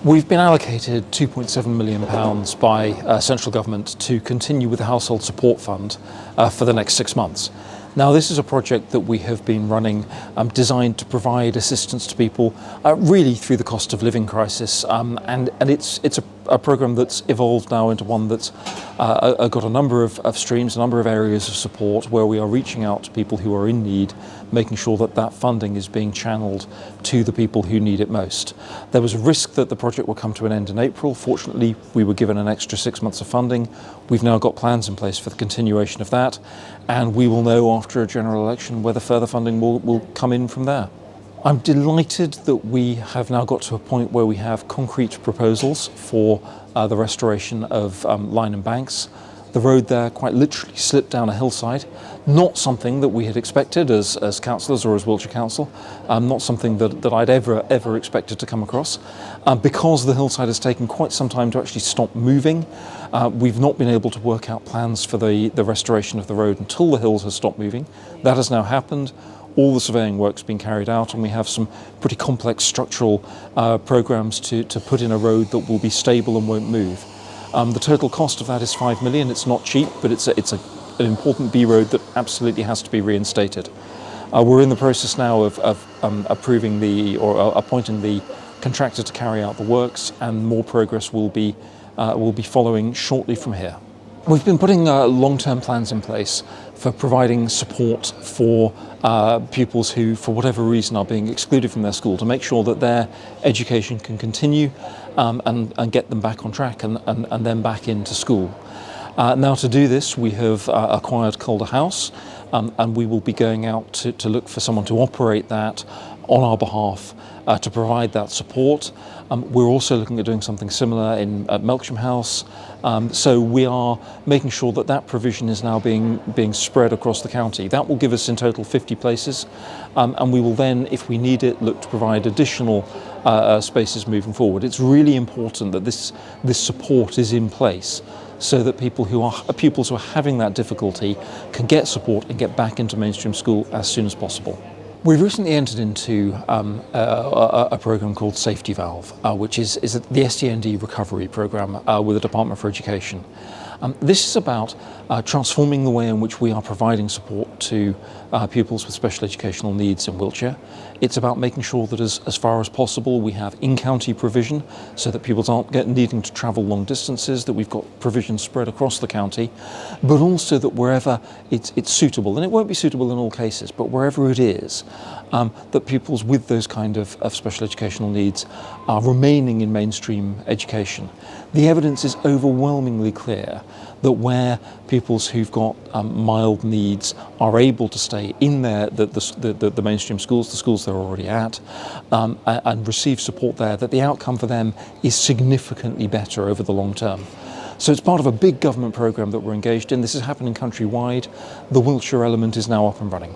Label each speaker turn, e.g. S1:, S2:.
S1: We've been allocated £2.7 million by central government to continue with the Household Support Fund for the next 6 months. Now, this is a project that we have been running designed to provide assistance to people really through the cost of living crisis, and it's a program that's evolved now into one that's got a number of streams, a number of areas of support where we are reaching out to people who are in need, making sure that that funding is being channeled to the people who need it most. There was a risk that the project would come to an end in April. Fortunately, we were given an extra 6 months of funding. We've now got plans in place for the continuation of that, and we will know after a general election whether further funding will come in from there. I'm delighted that we have now got to a point where we have concrete proposals for the restoration of Lyneham Banks. The road there quite literally slipped down a hillside, not something that we had expected as councillors or as Wiltshire Council, not something that I'd ever expected to come across. Because the hillside has taken quite some time to actually stop moving, we've not been able to work out plans for the restoration of the road until the hills have stopped moving. That has now happened. All the surveying work's been carried out, and we have some pretty complex structural programmes to put in a road that will be stable and won't move. The total cost of that is £5 million. It's not cheap, but it's an important B road that absolutely has to be reinstated. We're in the process now of appointing the contractor to carry out the works, and more progress will be following shortly from here. We've been putting long-term plans in place for providing support for pupils who, for whatever reason, are being excluded from their school, to make sure that their education can continue and get them back on track and then back into school. Now, to do this, we have acquired Cllr House, and we will be going out to look for someone to operate that on our behalf to provide that support. We're also looking at doing something similar at Wiltshire House. So we are making sure that that provision is now being spread across the county. That will give us in total 50 places, and we will then, if we need it, look to provide additional spaces moving forward. It's really important that this support is in place so that pupils who are having that difficulty can get support and get back into mainstream school as soon as possible. We've recently entered into a programme called Safety Valve, which is the SDND recovery programme with the Department for Education. This is about transforming the way in which we are providing support to pupils with special educational needs in Wiltshire. It's about making sure that as far as possible we have in-county provision so that pupils aren't needing to travel long distances, that we've got provision spread across the county, but also that wherever it's suitable, and it won't be suitable in all cases, but wherever it is, that pupils with those kind of special educational needs are remaining in mainstream education. The evidence is overwhelmingly clear that where pupils who've got mild needs are able to stay in the mainstream schools, the schools they're already at, and receive support there, that the outcome for them is significantly better over the long term. So it's part of a big government programme that we're engaged in. This is happening countrywide. The Wiltshire element is now up and running.